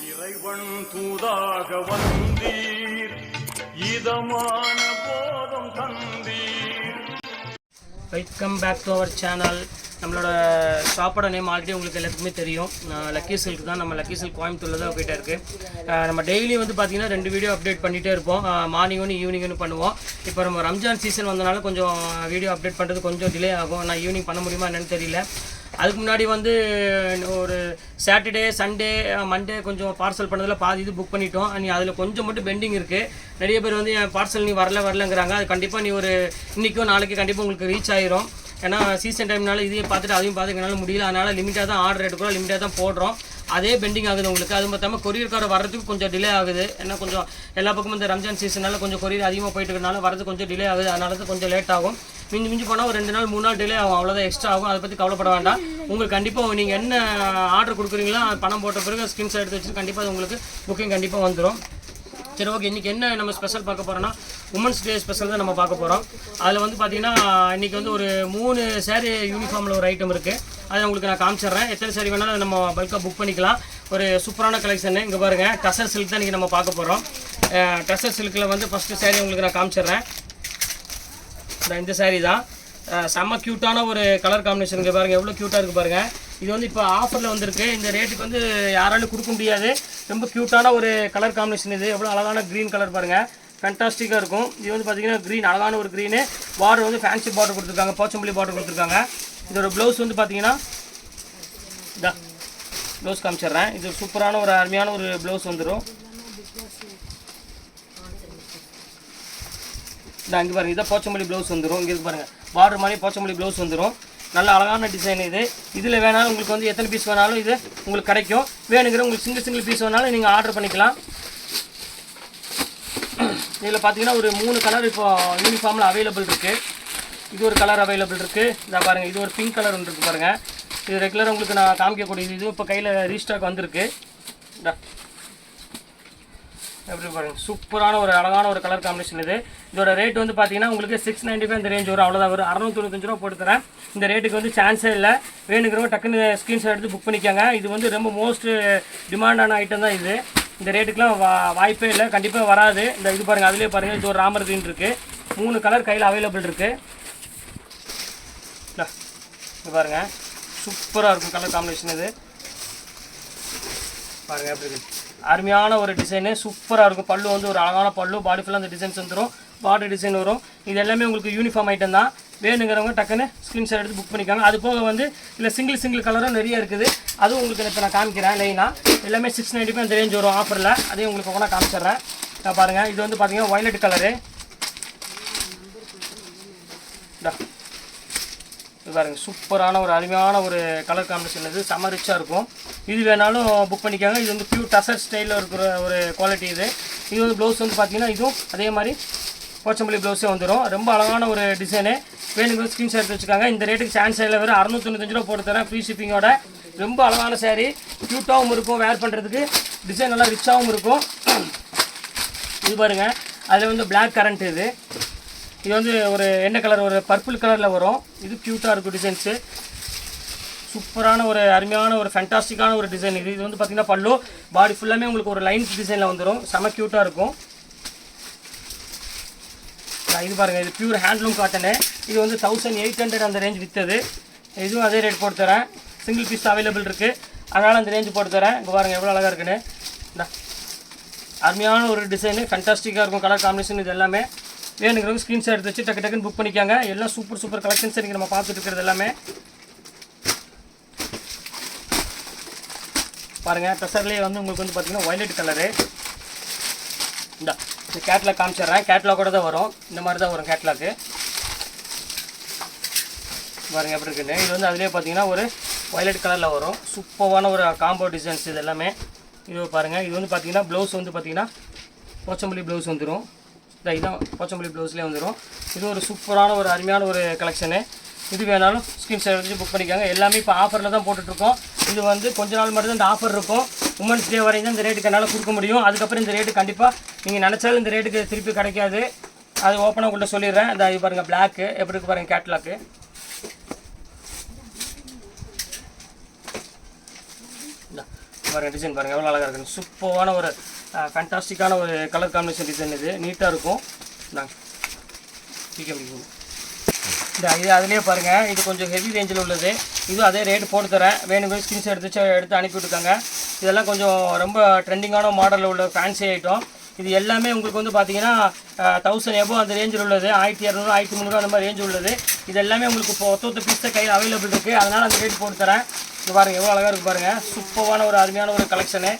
இறைவன் தூதாக வந்தீர், இதமான போதம் தந்தீர். Welcome back to our channel. நம்மளோட ஷாப்போட நேம் ஆல்ரெடி உங்களுக்கு எல்லாத்துக்குமே தெரியும். லக்கி சில்க் தான். நம்ம லக்கி சில்க் கோயம்புத்தூரில் தான் போயிட்டே இருக்குது. நம்ம டெய்லி வந்து பார்த்திங்கன்னா 2 வீடியோ அப்டேட் பண்ணிகிட்டே இருப்போம். மார்னிங் ஒன்று ஈவினிங் ஒன்று பண்ணுவோம். இப்போ நம்ம ரம்ஜான் சீசன் வந்தனால கொஞ்சம் வீடியோ அப்டேட் பண்ணுறது கொஞ்சம் டிலே ஆகும். நான் ஈவினிங் பண்ண முடியுமா என்னென்னு தெரியல. அதுக்கு முன்னாடி வந்து ஒரு சாட்டர்டே சண்டே மண்டே கொஞ்சம் பார்சல் பண்ணதில் பாதி இது புக் பண்ணிட்டோம். நீ அதில் கொஞ்சம் மட்டும் பெண்டிங் இருக்குது. நிறைய பேர் வந்து என் பார்சல் நீ வரலங்கிறாங்க. அது கண்டிப்பாக நீ ஒரு இன்றைக்கோ நாளைக்கு கண்டிப்பாக உங்களுக்கு ரீச் ஆயிரும். ஏன்னா சீசன் டைம்னால இதையும் பார்த்துட்டு அதையும் பார்த்துக்கனால முடியல. அதனால் லிமிட்டாக தான் ஆர்டர் எடுக்கிறோம், லிமிட்டாக தான் போடுறோம். அதே பெண்டிங் ஆகுது உங்களுக்கு. அது மொத்தமாக கொரியர்கார வர்றதுக்கு கொஞ்சம் டிலே ஆகுது. ஏன்னா கொஞ்சம் எல்லா பக்கமும் இந்த ரம்ஜான் சீசனால் கொஞ்சம் கொரியர் அதிகமாக போயிட்டு இருக்கிறனால வரது கொஞ்சம் டிலே ஆகுது. அதனால தான் கொஞ்சம் லேட் ஆகும். மிஞ்சி போனால் ஒரு 2 நாள் 3 நாள் டிலே ஆகும், அவ்வளோதான் எக்ஸ்ட்ரா ஆகும். அதை பற்றி கவலைப்பட வேண்டாம். உங்களுக்கு கண்டிப்பாக நீங்கள் என்ன ஆர்டர் கொடுக்குறீங்களோ பணம் போட்ட பிறகு ஸ்கிரீன்ஷாட் எடுத்து வச்சுட்டு கண்டிப்பாக அது உங்களுக்கு புக்கிங் கண்டிப்பாக வந்துடும். சரி, ஓகே. இன்றைக்கி என்ன நம்ம ஸ்பெஷல் பார்க்க போகிறோன்னா உமன்ஸ் டே ஸ்பெஷல் தான் நம்ம பார்க்க போகிறோம். அதில் வந்து பார்த்திங்கன்னா இன்றைக்கி வந்து ஒரு 3 சேரீ யூனிஃபார்மில் ஒரு ஐட்டம் இருக்குது. அதை உங்களுக்கு நான் காமிச்சிட்றேன். எத்தனை சேரீ வேணாலும் நம்ம பல்காக புக் பண்ணிக்கலாம். ஒரு சூப்பரான கலெக்ஷனு. இங்கே பாருங்கள், டசர் சில்க் தான் இன்றைக்கி நம்ம பார்க்க போகிறோம். டசர் சில்கில் வந்து ஃபஸ்ட்டு சேரீ உங்களுக்கு நான் காமிச்சிட்றேன். இந்த சேரீ தான். செம்ம க்யூட்டான ஒரு கலர் காம்பினேஷன். இங்கே பாருங்கள் எவ்வளோ க்யூட்டாக இருக்குது பாருங்கள். இது வந்து இப்போ ஆஃபரில் வந்திருக்கு. இந்த ரேட்டுக்கு வந்து யாராலும் கொடுக்க முடியாது. ரொம்ப க்யூட்டான ஒரு கலர் காம்பினேஷன். இது எவ்வளோ அழகான க்ரீன் கலர் பாருங்கள், ஃபேண்டாஸ்டிக்காக இருக்கும். இது வந்து பார்த்திங்கன்னா க்ரீன், அழகான ஒரு க்ரீனு. பார்டர் வந்து ஃபேன்சி பார்டர் கொடுத்துருக்காங்க, போச்சம்பள்ளி பார்டர் கொடுத்துருக்காங்க. இதோட ப்ளவுஸ் வந்து பார்த்திங்கன்னா இதான் ப்ளவுஸ் காமிச்சிட்றேன். இது சூப்பரான ஒரு அருமையான ஒரு ப்ளவுஸ் வந்துடும். இங்கே பாருங்கள், இதான் போச்சம்பள்ளி ப்ளவுஸ் வந்துடும். இங்கே பாருங்கள், பார்டர் மாதிரி போச்சம்பள்ளி ப்ளவுஸ் வந்துடும். நல்ல அழகான டிசைன் இது. இதில் வேணாலும் உங்களுக்கு வந்து எத்தனை பீஸ் வேணாலும் இது உங்களுக்கு கிடைக்கும். வேணுங்கிற உங்களுக்கு சிங்கிள் பீஸ் வேணாலும் நீங்கள் ஆர்டர் பண்ணிக்கலாம். இதில் பார்த்தீங்கன்னா ஒரு 3 கலர் இப்போ யூனிஃபார்மில் அவைலபிள் இருக்குது. இது ஒரு கலர் அவைலபிள் இருக்குது. இதை பாருங்கள், இது ஒரு பிங்க் கலர் ஒன்று இருக்குது பாருங்கள். இது ரெகுலராக உங்களுக்கு நான் காமிக்கக்கூடியது. இது இப்போ கையில் ரீஸ்டாக் வந்திருக்கு. எப்படி பாருங்கள், சூப்பரான ஒரு அழகான ஒரு கலர் காம்பினேஷன் இது. இதோட ரேட் வந்து பார்த்தீங்கன்னா உங்களுக்கு 695 இந்த ரேஞ்ச் வரும். அவ்வளோதான் வரும். 695 ரூபா போட்டு தரேன். இந்த ரேட்டுக்கு வந்து சான்ஸே இல்லை. வேணுங்கிறவங்க டக்குன்னு ஸ்க்ரீன்ஷாட் எடுத்து புக் பண்ணிக்கோங்க. இது வந்து ரொம்ப மோஸ்ட் டிமாண்டான ஐட்டம் தான் இது. இந்த ரேட்டுக்குலாம் வாய்ப்பே இல்லை, கண்டிப்பாக வராது. இந்த இது பாருங்கள், அதிலே பாருங்கள், இது ஒரு ராமர் க்ரீன் இருக்குது. 3 கலர் கையில் அவைலபிள் இருக்குது. இது பாருங்கள், சூப்பராக இருக்கும் கலர் காம்பினேஷன் இது. பாருங்கள் எப்படி இருக்குது, அருமையான ஒரு டிசைனு, சூப்பராக இருக்கும். பல்லு வந்து ஒரு அழகான பல்லு, பாடி ஃபுல்லாக அந்த டிசைன்ஸ் வந்துடும், பார்டர் டிசைன் வரும். இது எல்லாமே உங்களுக்கு யூனிஃபார்ம் ஐட்டம் தான். வேணுங்கிறவங்க டக்குன்னு ஸ்க்ரீன்ஷாட் எடுத்து புக் பண்ணிக்காங்க. அது போக வந்து இல்லை சிங்கிள் கலரும் நிறைய இருக்குது. அதுவும் உங்களுக்கு இப்போ நான் காமிக்கிறேன். லைனாக எல்லாமே 695 அந்த ரேஞ்ச் வரும் ஆஃபரில். அதையும் உங்களுக்கு கூட காமிச்சிட்றேன். நான் பாருங்கள், இது வந்து பார்த்தீங்கன்னா வயலட் கலரு. இது பாருங்கள், சூப்பரான ஒரு அருமையான ஒரு கலர் காம்பினேஷன். இது செம்ம ரிச்சாக இருக்கும். இது வேணாலும் புக் பண்ணிக்காங்க. இது வந்து பியூர் டசர் ஸ்டைலில் இருக்கிற ஒரு குவாலிட்டி இது. இது வந்து ப்ளவுஸ் வந்து பார்த்தீங்கன்னா இதுவும் அதே மாதிரி போச்சம்பள்ளி ப்ளவுஸே வந்துடும். ரொம்ப அழகான ஒரு டிசைனு. வேணுங்கிற ஸ்க்ரீன்ஷாட் எடுத்து வச்சுக்காங்க. இந்த ரேட்டுக்கு சான்ஸ் இல்லை, வெறும் 695 ரூபா போட்டு தரேன், ஃப்ரீ ஷிப்பிங்கோட. ரொம்ப அழகான சாரீ, க்யூட்டாகவும் இருக்கும், வேர் பண்ணுறதுக்கு டிசைன் நல்லா ரிச்சாகவும் இருக்கும். இது பாருங்கள், அதில் வந்து பிளாக் கரண்ட். இது வந்து ஒரு என்ன கலர், ஒரு பர்பிள் கலரில் வரும். இது க்யூட்டாக இருக்கும் டிசைன்ஸு. சூப்பரான ஒரு அருமையான ஒரு ஃபேண்டாஸ்டிக்கான ஒரு டிசைன் இது. இது வந்து பார்த்திங்கன்னா பல்லு, பாடி ஃபுல்லாமே உங்களுக்கு ஒரு லைன்ஸ் டிசைனில் வந்துடும். செம க்யூட்டாக இருக்கும். இது பாருங்கள், இது பியூர் ஹேண்ட்லூம் காட்டனு. இது வந்து 1800 அந்த ரேஞ்ச் விற்றது. இதுவும் அதே ரேட் போட்டு தரேன். சிங்கிள் பீஸ் அவைலபிள் இருக்குது, அதனால் அந்த ரேஞ்சு போட்டு தரேன். இங்கே பாருங்கள் எவ்வளோ அழகாக இருக்குன்னு. அருமையான ஒரு டிசைனு, ஃபேண்டாஸ்டிக்காக இருக்கும் கலர் காம்பினேஷன். இது எல்லாமே வேணுங்கிறவங்க ஸ்க்ரீன்ஷாட் எடுத்து வச்சு டக்குன்னு புக் பண்ணிக்காங்க. எல்லாம் சூப்பர் கலெக்ஷன்ஸ் இன்றைக்கி நம்ம பார்த்துட்டு இருக்கிறது எல்லாமே. பாருங்கள், ட்ரெஸ்ஸர்லேயே வந்து உங்களுக்கு வந்து பார்த்திங்கன்னா வயலட் கலரு. இந்த கேட்லாக் காமிச்சிட்றேன். கேட்லாக் கூட தான் வரும், இந்த மாதிரி தான் வரும் கேட்லாக்கு. பாருங்கள் எப்படி இருக்குன்னு. இது வந்து அதிலே பார்த்தீங்கன்னா ஒரு வயலட் கலரில் வரும். சூப்பரான ஒரு காம்போ டிசைன்ஸ் இது எல்லாமே. இது பாருங்கள், இது வந்து பார்த்திங்கன்னா ப்ளவுஸ் வந்து பார்த்திங்கன்னா போச்சம்பள்ளி ப்ளவுஸ் வந்துடும். இதுதான் போச்சம்பள்ளி ப்ளவுஸ்லேயே வந்துடும். இது ஒரு சூப்பரான ஒரு அருமையான ஒரு கலெக்ஷனு. இது வேணாலும் ஸ்க்ரீன்ஷாட் எடுத்து புக் பண்ணிக்காங்க. எல்லாமே இப்போ ஆஃபரில் தான் போட்டுட்ருக்கோம். இது வந்து கொஞ்ச நாள் மட்டும் தான் இந்த ஆஃபர் இருக்கும். உமன்ஸ் டே வரையும் தான் இந்த ரேட்டுக்கு என்னால் கொடுக்க முடியும். அதுக்கப்புறம் இந்த ரேட்டு கண்டிப்பாக நீங்கள் நினச்சாலும் இந்த ரேட்டுக்கு திருப்பி கிடைக்காது. அது ஓப்பனாக உங்கள்கிட்ட சொல்லிடுறேன். இந்த இது பாருங்கள், பிளாக்கு எப்படி இருக்குது பாருங்கள் கேட்லாக்கு. பாருங்கள் டிசைன் பாருங்கள் எவ்வளோ அழகாக இருக்குன்னு. சூப்பரான ஒரு ஃபேண்டாஸ்டிக்கான ஒரு கலர் காம்பினேஷன் டிசைன். இது நீட்டாக இருக்கும். நாங்கள் இது அதுலேயே பாருங்கள், இது கொஞ்சம் ஹெவி ரேஞ்சில் உள்ளது. இதுவும் அதே ரேட்டு போட்டு தரேன். வேணுங்கிற ஸ்கிரீன்ஷாட் எடுத்து அனுப்பி விட்டுருக்காங்க. இதெல்லாம் கொஞ்சம் ரொம்ப ட்ரெண்டிங்கான மாடலில் உள்ள ஃபேன்சி ஐட்டம். இது எல்லாமே உங்களுக்கு வந்து பார்த்தீங்கன்னா 1000 எபோ அந்த ரேஞ்சில் உள்ளது. 1200 1300 அந்த மாதிரி ரேஞ்ச் உள்ளது. இது எல்லாமே உங்களுக்கு இப்போ ஒத்த பீஸ் தான் கையில் அவைலபிள் இருக்குது. அதனால் அந்த ரேட் போட்டு தரேன். இது பாருங்கள் எவ்வளோ அழகாக இருக்குது பாருங்கள். சூப்பரான ஒரு அருமையான ஒரு கலெக்ஷனு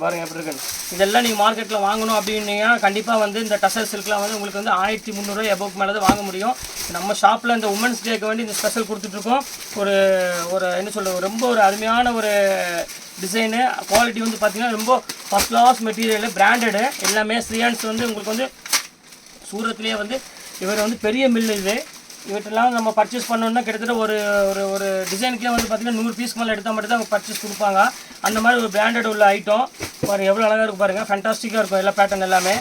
பாருங்கள் எப்படி இருக்குன்னு. இதெல்லாம் நீங்கள் மார்க்கெட்டில் வாங்கணும் அப்படின்னீங்கன்னா கண்டிப்பாக வந்து இந்த டசர் சில்க்லாம் வந்து உங்களுக்கு வந்து 1300 எபோக்கு மேலே தான் வாங்க முடியும். நம்ம ஷாப்பில் இந்த உமன்ஸ் டேக்கு வேண்டி இந்த ஸ்பெஷல் கொடுத்துட்ருக்கோம். ஒரு ஒரு என்ன சொல்கிறது, ரொம்ப ஒரு அருமையான ஒரு டிசைனு. குவாலிட்டி வந்து பார்த்திங்கன்னா ரொம்ப ஃபஸ்ட் கிளாஸ் மெட்டீரியலு, பிராண்டடு எல்லாமே. ஸ்ரீயான்ஸ் வந்து உங்களுக்கு வந்து சூரத்துலேயே வந்து இவர் வந்து பெரிய மில்லு. இது இவற்றெல்லாம் நம்ம பர்ச்சேஸ் பண்ணோன்னா கிட்டத்தட்ட ஒரு ஒரு ஒரு டிசைனுக்கே வந்து பார்த்திங்கன்னா 100 பீஸ் மேலே எடுத்தால் மட்டும் தான் அவங்க பர்ச்சேஸ் கொடுப்பாங்க. அந்த மாதிரி ஒரு பிராண்டட் உள்ள ஐட்டம் பாருங்கள் எவ்வளோ அழகாக இருக்கும் பாருங்கள். ஃபேண்டாஸ்டிக்காக இருக்கும் எல்லா பேட்டர்ன் எல்லாமே.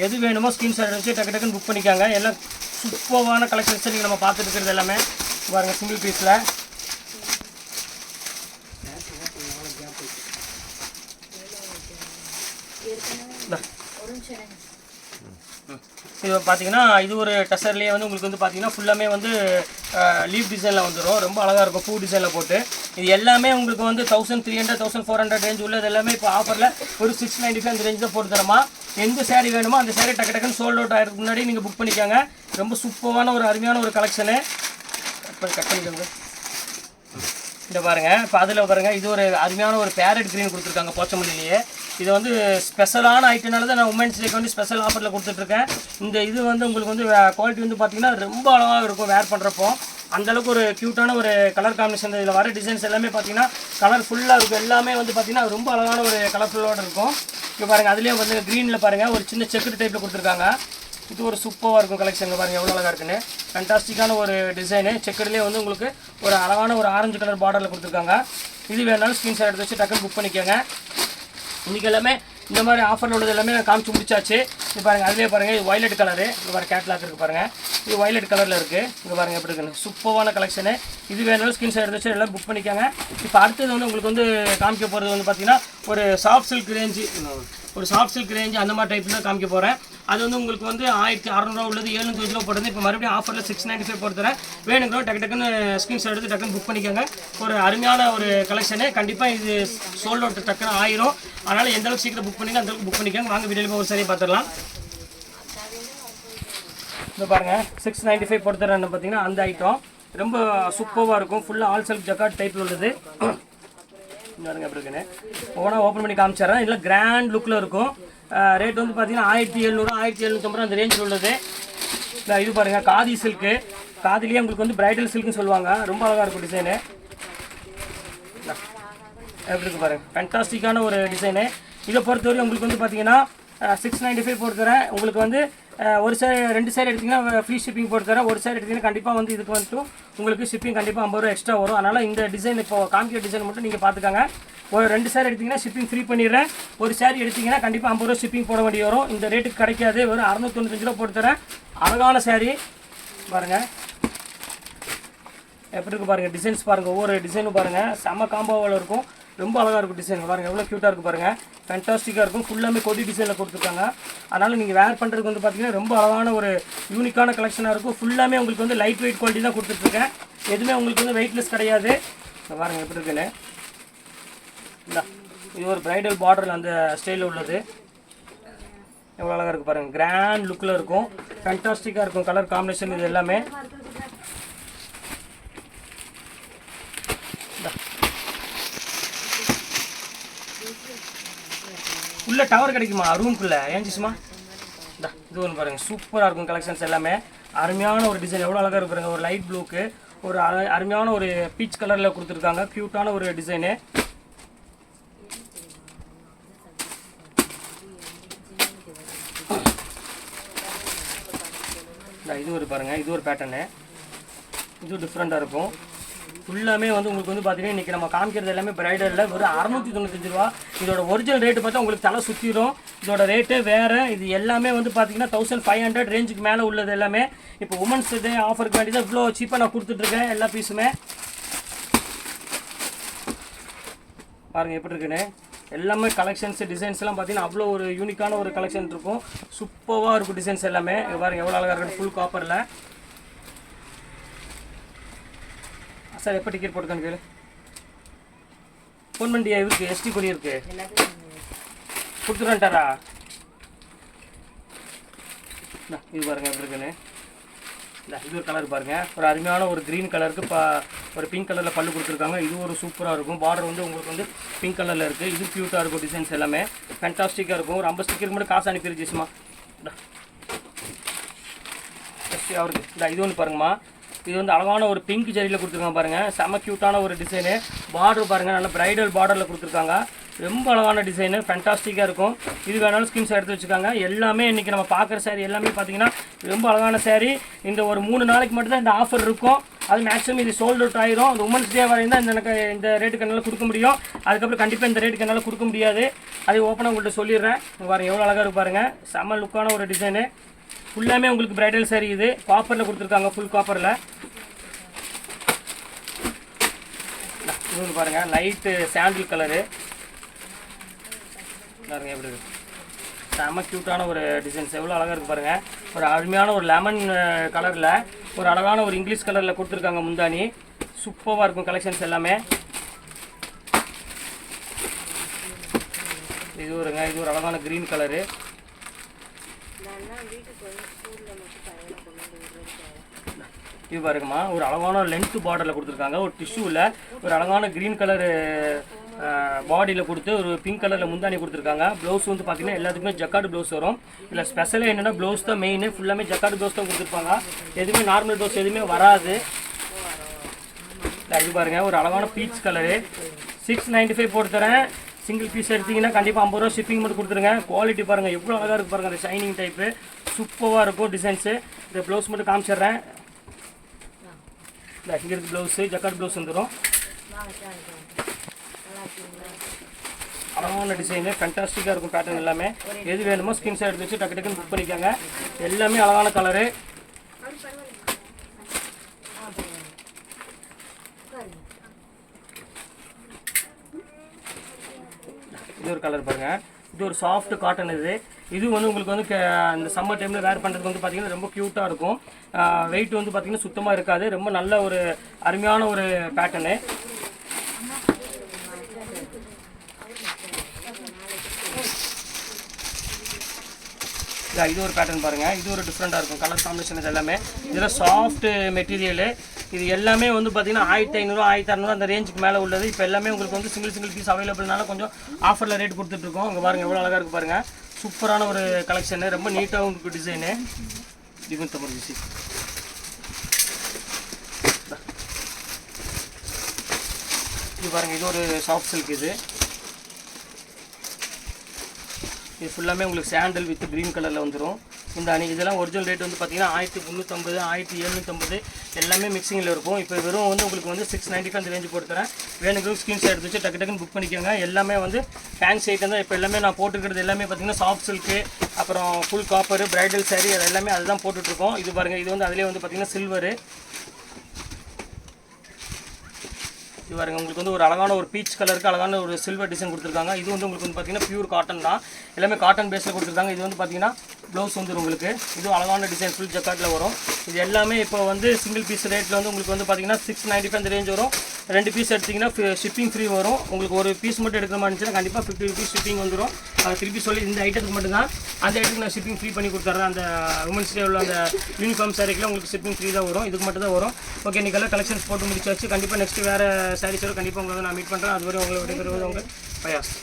எது வேணுமோ ஸ்க்ரீன்ஷாட் வச்சு டக்குன்னு புக் பண்ணிக்காங்க. எல்லாம் சூப்பரான கலெக்ஷன்ஸ் நீங்கள் நம்ம பார்த்துட்டு இருக்கிறது எல்லாமே பாருங்கள். சிங்கிள் பீஸில் இது பார்த்தீங்கன்னா இது ஒரு டசர்லேயே வந்து உங்களுக்கு வந்து பார்த்தீங்கன்னா ஃபுல்லாமே வந்து லீவ் டிசைனில் வந்துடும். ரொம்ப அழகாக இருக்கும் பூ டிசைனில் போட்டு. இது எல்லாமே உங்களுக்கு வந்து 1300 1400 ரேஞ்ச் உள்ளது எல்லாமே இப்போ ஆஃபரில் ஒரு 695 அந்த ரேஞ்சில் போட்டு தரமா. எந்த சேரீ வேணுமோ அந்த சேரீ டக்குன்னு சோல்ட் அவுட் ஆகிறதுக்கு முன்னாடி நீங்கள் புக் பண்ணிக்கோங்க. ரொம்ப சூப்பரான ஒரு அருமையான ஒரு கலெக்ஷனு. கட் பண்ணிக்கோங்க. இந்த பாருங்கள், இப்போ அதில் பாருங்கள், இது ஒரு அருமையான ஒரு பேரட் க்ரீன் கொடுத்துருக்காங்க போச்சமல்லிலேயே. இது வந்து ஸ்பெஷலான ஐட்டனால தான் நான் உமன்ஸ் டேக்கு வந்து ஸ்பெஷல் ஆஃபரில் கொடுத்துட்ருக்கேன். இந்த இது வந்து உங்களுக்கு வந்து குவாலிட்டி வந்து பார்த்திங்கன்னா ரொம்ப அழகாக இருக்கும் வேர் பண்ணுறப்போ. அந்தளவுக்கு ஒரு க்யூட்டான ஒரு கலர் காம்பினேஷன். இதில் வர டிசைன்ஸ் எல்லாமே பார்த்திங்கன்னா கலர்ஃபுல்லாக இருக்கும். எல்லாமே வந்து பார்த்திங்கன்னா ரொம்ப அழகான ஒரு கலர்ஃபுல்லோடு இருக்கும். இப்போ பாருங்கள், அதுலேயே வந்து க்ரீனில் பாருங்கள் ஒரு சின்ன செக்குடு டைப்பில் கொடுத்துருக்காங்க. இது ஒரு சூப்பராக இருக்கும் கலெக்ஷன். பாருங்கள் எவ்வளோ அழகாக இருக்குன்னு. ஃபேண்டாஸ்டிக்கான ஒரு டிசைனு. செக்கர்லேயே வந்து உங்களுக்கு ஒரு அழகான ஒரு ஆரஞ்சு கலர் பார்டரில் கொடுத்துருக்காங்க. இது வேணாலும் ஸ்க்ரீன்ஷாட் எடுத்து வச்சு டக்குன்னு புக் பண்ணிக்கோங்க. இன்றைக்கி எல்லாமே இந்த மாதிரி ஆஃபரில் உள்ளது எல்லாமே நான் காமிச்சு முடிச்சாச்சு. இது பாருங்கள், அதுலேயே பாருங்கள் இது வயலட் கலரு. இது பாருங்கள் கேட்லாக் இருக்குது பாருங்கள். இது வயலட் கலரில் இருக்குது. இங்கே பாருங்கள் எப்படி இருக்குன்னு. சூப்பரான கலெக்ஷனு. இது வேணாலும் ஸ்க்ரீன்ஷாட் எடுத்து வச்சு எல்லாம் புக் பண்ணிக்கோங்க. இப்போ அடுத்தது வந்து உங்களுக்கு வந்து காமிக்க போகிறது வந்து பார்த்திங்கன்னா ஒரு சாஃப்ட் சில்க் ரேஞ்சு அந்த மாதிரி டைப் தான் காமிக்க போகிறேன். அது வந்து உங்களுக்கு வந்து 1600 உள்ளது 750 போட்டது. இப்போ மறுபடியும் ஆஃபரில் 695 போட்டு தரேன். வேணுங்கிறோம் டக்குன்னு ஸ்க்ரீன்ஷாட் எடுத்து டக்குன்னு புக் பண்ணிக்கோங்க. ஒரு அருமையான ஒரு கலெக்ஷனு. கண்டிப்பாக இது சோல்ட் அவுட் டக்குன்னு ஆயிரும். அதனால் எந்த அளவுக்கு சீக்கிரம் புக் பண்ணிங்க அந்தளவுக்கு புக் பண்ணிக்கோங்க. வாங்க வீடியோவில் ஒரு சரியாக பார்த்துடலாம். இந்த பாருங்கள் 695 போட்டு தரேன்னு பார்த்தீங்கன்னா அந்த ஐட்டம் ரொம்ப சூப்பராக இருக்கும். ஃபுல்லாக ஆல் செல்ஃப் ஜக்கார்ட் டைப்பில் உள்ளது. இன்னொருங்க எப்படி இருக்குன்னு ஒவ்வொன்றா ஓப்பன் பண்ணி காமிச்சிட்றேன். இதில் கிராண்ட் லுக்கில் இருக்கும். ரேட் வந்து பார்த்தீங்கன்னா 1700 1750 அந்த ரேஞ்சில் உள்ளது. இது பாருங்கள் காதி சில்க்கு. காதிலேயே உங்களுக்கு வந்து பிரைடல் சில்க்குன்னு சொல்லுவாங்க. ரொம்ப அழகாக இருக்கும் டிசைனு. எப்படி இருக்குது பாருங்கள், ஃபேண்டாஸ்டிக்கான ஒரு டிசைனு. இதை பொறுத்தவரை உங்களுக்கு வந்து பார்த்தீங்கன்னா 695 போட்டு தரேன். உங்களுக்கு வந்து ஒரு சேரீ 2 சேரீ எடுத்திங்கன்னா ஃப்ரீ ஷிப்பிங் போட்டு தரேன். ஒரு சேரீ எடுத்திங்கன்னா கண்டிப்பாக வந்து இதுக்கு வந்துட்டு உங்களுக்கு ஷிப்பிங் கண்டிப்பாக 50 ரூபா எக்ஸ்ட்ரா வரும். அதனால் இந்த டிசைன் இப்போ காமிக்கிற டிசைன் மட்டும் நீங்கள் பார்த்துக்காங்க. ஒரு 2 சேரீ எடுத்திங்கன்னா ஷிப்பிங் ஃப்ரீ பண்ணிடுறேன். ஒரு சேரீ எடுத்திங்கன்னா கண்டிப்பாக 50 ரூபா ஷிப்பிங் போட வேண்டிய வரும். இந்த ரேட்டுக்கு கிடைக்காது. வெறும் 695 ரூபா போட்டு தரேன். அழகான சேரீ பாருங்கள் எப்படி இருக்குது பாருங்கள். டிசைன்ஸ் பாருங்கள், ஒவ்வொரு டிசைனும் பாருங்கள் செம்ம காம்போவில் இருக்கும். ரொம்ப அழகாக இருக்கும் டிசைன் பாருங்கள். எவ்வளோ க்யூட்டாக இருக்குது பாருங்கள். ஃபேண்டாஸ்டிக்காக இருக்கும். ஃபுல்லாமே கொடி டிசைனில் கொடுத்துருக்காங்க. அதனால் நீங்கள் வேர் பண்ணுறதுக்கு வந்து பார்த்திங்கன்னா ரொம்ப அழகான ஒரு யூனிக்கான கலெக்ஷனாக இருக்கும். ஃபுல்லாமே உங்களுக்கு வந்து லைட் வெயிட் குவாலிட்டி தான் கொடுத்துட்ருக்கேன். எதுவுமே உங்களுக்கு வந்து வெயிட்லெஸ் கிடையாது. பாருங்கள் எப்படி இருக்குன்னு. இது ஒரு பிரைடல் பார்டரில் அந்த ஸ்டைலில் உள்ளது. எவ்வளோ அழகாக இருக்குது பாருங்கள். கிராண்ட் லுக்கில் இருக்கும். ஃபேண்டாஸ்டிக்காக இருக்கும் கலர் காம்பினேஷன். இது எல்லாமே உள்ள டவர் கிடைக்குமா ரூம்குள்ளே ஏஞ்சிச்சுமா. இது ஒன்று பாருங்கள் சூப்பராக இருக்கும் கலெக்ஷன்ஸ் எல்லாமே. அருமையான ஒரு டிசைன். எவ்வளோ அழகாக இருக்கு பாருங்கள். ஒரு லைட் ப்ளூக்கு ஒரு அருமையான ஒரு பீச் கலரில் கொடுத்துருக்காங்க. க்யூட்டான ஒரு டிசைனு. இது ஒரு பாருங்கள், இது ஒரு பேட்டர்னு. இது டிஃப்ரெண்ட்டாக இருக்கும். ஃபுல்லாமே வந்து உங்களுக்கு வந்து பார்த்தீங்கன்னா இன்றைக்கி நம்ம காமிக்கிறது எல்லாமே பிரைடலில் வெறும் 695 ரூபா. இதோட ஒரிஜினல் ரேட்டு பார்த்தா உங்களுக்கு தலை சுற்றிடும். இதோட ரேட்டு வேறு. இது எல்லாமே வந்து பார்த்தீங்கன்னா 1500 ரேஞ்சுக்கு மேலே உள்ளது எல்லாமே. இப்போ உமன்ஸ் டே ஆஃபருக்கு வேண்டி தான் இவ்வளோ சீப்பாக நான் கொடுத்துட்ருக்கேன் எல்லா பீஸுமே. பாருங்கள் எப்படி இருக்குன்னு. எல்லாமே கலெக்ஷன்ஸ் டிசைன்ஸ்லாம் பார்த்தீங்கன்னா அவ்வளோ ஒரு யூனிக்கான ஒரு கலெக்ஷன் இருக்கும். சூப்பராக இருக்கும் டிசைன்ஸ் எல்லாமே. பாருங்கள் எவ்வளோ அழகாக இருக்குது ஃபுல் காப்பரில். சார் எப்போ டிக்கெட் போட்டுக்கான்னு கேளு. ஃபோன் பண்ணியா இருக்கு எஸ்டி கொடி இருக்கு கொடுத்துட்டாரா? இது பாருங்கள் எப்படி இருக்குன்னு. இது ஒரு கலர் பாருங்கள், ஒரு அருமையான ஒரு க்ரீன் கலருக்கு ஒரு பிங்க் கலரில் பல்லு கொடுத்துருக்காங்க. இது ஒரு சூப்பராக இருக்கும். பார்டர் வந்து உங்களுக்கு வந்து பிங்க் கலரில் இருக்குது. இது க்யூட்டாக இருக்கும். டிசைன்ஸ் எல்லாமே ஃபேன்டாஸ்டிக்காக இருக்கும். ஒரு 50 ஸ்டிக்கருக்கு மட்டும் காசு அனுப்பிடுச்சுமா அவருக்கு. இது ஒன்று பாருங்கம்மா, இது வந்து அழகான ஒரு பிங்க் ஜரியில் கொடுத்துருக்காங்க பாருங்கள். செம க்யூட்டான ஒரு டிசைனு. பார்டர் பாருங்கள், நல்ல ப்ரைடல் பார்டரில் கொடுத்துருக்காங்க. ரொம்ப அழகான டிசைனு, ஃபேன்டாஸ்டிக்காக இருக்கும். இது வேணாலும் ஸ்கிரீன்ஷாட் எடுத்து வச்சுக்காங்க. எல்லாமே இன்றைக்கி நம்ம பார்க்குற சாரீ எல்லாமே பார்த்தீங்கன்னா ரொம்ப அழகான சாரீ. இந்த ஒரு 3 நாளைக்கு மட்டும்தான் இந்த ஆஃபர் இருக்கும். அது மேக்ஸிமம் இது சோல்ட் அவுட் ஆயிரும். அந்த உமன்ஸ் டே வரையும் தான் இந்த ரேட்டுக்கு என்னால் கொடுக்க முடியும். அதுக்கப்புறம் கண்டிப்பாக இந்த ரேட்டுக்கு என்னால் கொடுக்க முடியாது. அது ஓப்பனாக உங்கள்கிட்ட சொல்லிடுறேன். பாருங்கள் எவ்வளோ அழகாக இருக்கு பாருங்கள். செம்ம லுக்கான ஒரு டிசைனு. ஃபுல்லாமே உங்களுக்கு ப்ரைடல் சாரீ. இது காப்பரில் கொடுத்துருக்காங்க, ஃபுல் காப்பரில். இது பாருங்கள் லைட்டு சாண்டில் கலரு பாருங்கள் எப்படி இருக்குது. செம்ம க்யூட்டான ஒரு டிசைன்ஸ் எவ்வளோ அழகாக இருக்குது பாருங்கள். ஒரு அருமையான ஒரு லெமன் கலரில் ஒரு அழகான ஒரு இங்கிலீஷ் கலரில் கொடுத்துருக்காங்க முந்தானி. சூப்பராக இருக்கும் கலெக்ஷன்ஸ் எல்லாமே. இது ஒரு அழகான க்ரீன் கலரு. இது பாருங்கம்மா, ஒரு அழகான லென்த்து பார்டரில் கொடுத்துருக்காங்க. ஒரு டிஷ்யூவில் ஒரு அழகான க்ரீன் கலரு பாடியில் கொடுத்து ஒரு பிங்க் கலரில் முந்தானி கொடுத்துருக்காங்க. ப்ளவுஸ் வந்து பார்த்தீங்கன்னா எல்லாத்துக்குமே ஜக்கார்டு ப்ளவுஸ் வரும். இதில் ஸ்பெஷலாக என்னென்னா ப்ளவுஸ் தான் மெயின். ஃபுல்லாமே ஜக்கார்டு ப்ளவுஸ் தான் கொடுத்துருப்பாங்க. எதுவுமே நார்மல் ப்ளவுஸ் எதுவுமே வராது. இது பாருங்கள் ஒரு அழகான பீச் கலரு. 695 போட்டு தரேன். சிங்கிள் பீஸ் எடுத்திங்கன்னா கண்டிப்பாக 50 ரூபா ஷிப்பிங் மட்டும் கொடுத்துருங்க. குவாலிட்டி பாருங்கள் எவ்வளோ அழகாக இருக்குது பாருங்கள். அந்த ஷைனிங் டைப்பு சூப்பராக இருக்கும் டிசைன்ஸு. இந்த ப்ளவுஸ் மட்டும் காமிச்சிட்றேன். இங்கே இருக்குது ப்ளவுஸு, ஜக்கார்டு ப்ளவுஸ் வந்துடும். அழகான டிசைனு, ஃபேன்டாஸ்டிக்காக இருக்கும் பேட்டர்ன் எல்லாமே. எது வேணுமோ ஸ்கிரீன்ஷாட் எடுத்து வச்சு டக்கு டக்குன்னு புக் பண்ணிக்கோங்க. எல்லாமே அழகான கலரு. இது ஒரு கலர் பாருங்கள். இது ஒரு சாஃப்ட் காட்டன். இது வந்து உங்களுக்கு வந்து இந்த சம்மர் டைமில் வேர் பண்ணுறதுக்கு வந்து பார்த்திங்கன்னா ரொம்ப க்யூட்டாக இருக்கும். வெயிட் வந்து பார்த்திங்கன்னா சுத்தமாக இருக்காது. ரொம்ப நல்ல ஒரு அருமையான ஒரு பேட்டர்னு. இது ஒரு பேட்டர்ன் பாருங்கள். இது ஒரு டிஃப்ரெண்ட்டாக இருக்கும். கலர் காம்பினேஷன் இது எல்லாமே. இதில் சாஃப்ட் மெட்டீரியலு. இது எல்லாமே வந்து பார்த்தீங்கன்னா 1500 1600 அந்த ரேஞ்சுக்கு மேலே உள்ளது. இப்போ எல்லாமே உங்களுக்கு வந்து சிங்கிள் பீஸ் அவைலபிள்னால கொஞ்சம் ஆஃபரில் ரேட் கொடுத்துட்ருக்கோம். இங்கே பாருங்கள் எவ்வளோ அழகாக இருக்குது பாருங்கள். சூப்பரான ஒரு கலெக்ஷனு. ரொம்ப நீட்டாகவும் இருக்குது டிசைனு. இது தமிழ்ச்சி இது பாருங்கள். இது ஒரு சாஃப்ட் சில்க். இது ஃபுல்லாமே உங்களுக்கு சாண்டல் வித் க்ரீன் கலரில் வந்துடும். இந்த அணி இதெல்லாம் ஒரிஜினல் ரேட் வந்து பார்த்தீங்கன்னா 1350 1750 எல்லாமே மிக்சிங்கில் இருக்கும். இப்போ வெறும் வந்து உங்களுக்கு வந்து 695 அந்த ரேஞ்சு போட்டு தரேன். வேணுங்கிறது ஸ்க்ரீன்ஷாட் எடுத்து வச்சு டக்கு டக்குன்னு புக் பண்ணிக்கோங்க. எல்லாமே வந்து ஃபேன்சி ஐட்டம் தான். இப்போ எல்லாமே நான் போட்டுக்கிறது எல்லாமே பார்த்தீங்கன்னா சாஃப்ட் சில்க்கு, அப்புறம் ஃபுல் காப்பரு, பிரைடல் சாரீ, அது எல்லாமே அதுதான் போட்டுட்ருக்கோம். இது பாருங்கள். இது வந்து அதிலே வந்து பார்த்தீங்கன்னா சில்வரு. இது பாருங்கள் உங்களுக்கு வந்து ஒரு அழகான ஒரு பீச் கலருக்கு அழகான ஒரு சில்வர் டிசைன் கொடுத்துருக்காங்க. இது வந்து உங்களுக்கு வந்து பார்த்தீங்கன்னா பியூர் காட்டன் தான். எல்லாமே காட்டன் பேஸில் கொடுத்துருக்காங்க. இது வந்து பார்த்தீங்கன்னா ப்ளவுஸ் வந்துடும் உங்களுக்கு. இது அழகான டிசைன் ஃபுல் ஜக்கார்டில் வரும். இது எல்லாமே இப்போ வந்து சிங்கிள் பீஸ் ரேட்டில் வந்து உங்களுக்கு வந்து பார்த்தீங்கன்னா 695 அந்த ரேஞ்ச் வரும். 2 பீஸ் எடுத்திங்கன்னா ஷிப்பிங் ஃப்ரீ வரும். உங்களுக்கு ஒரு பீஸ் மட்டும் எடுக்கிற மாதிரி இருந்துச்சுன்னா கண்டிப்பாக 50 rupees ஷிப்பிங் வந்துடும். திருப்பி சொல்லி இந்த ஐட்டத்துக்கு மட்டும்தான். அந்த ஐட்டத்துக்கு நான் ஷிப்பிங் ஃப்ரீ பண்ணி கொடுத்துட்றேன். அந்த உமன்ஸ் டே உள்ள அந்த யூனிஃபார்ம் சாரிக்கெலாம் உங்களுக்கு ஷிப்பிங் ஃப்ரீ தான் வரும். இதுக்கு மட்டும் தான் வரும். ஓகே, இன்றைக்கெல்லாம் கலெக்ஷன்ஸ் போட்டு முடிச்சாச்சு. கண்டிப்பாக நெக்ஸ்ட் வேறு சாரீஸோட கண்டிப்பாக உங்களை நான் மீட் பண்ணுறேன். அதுவரை உங்களை விடைபெறுவது உங்கள் பயாஸ்.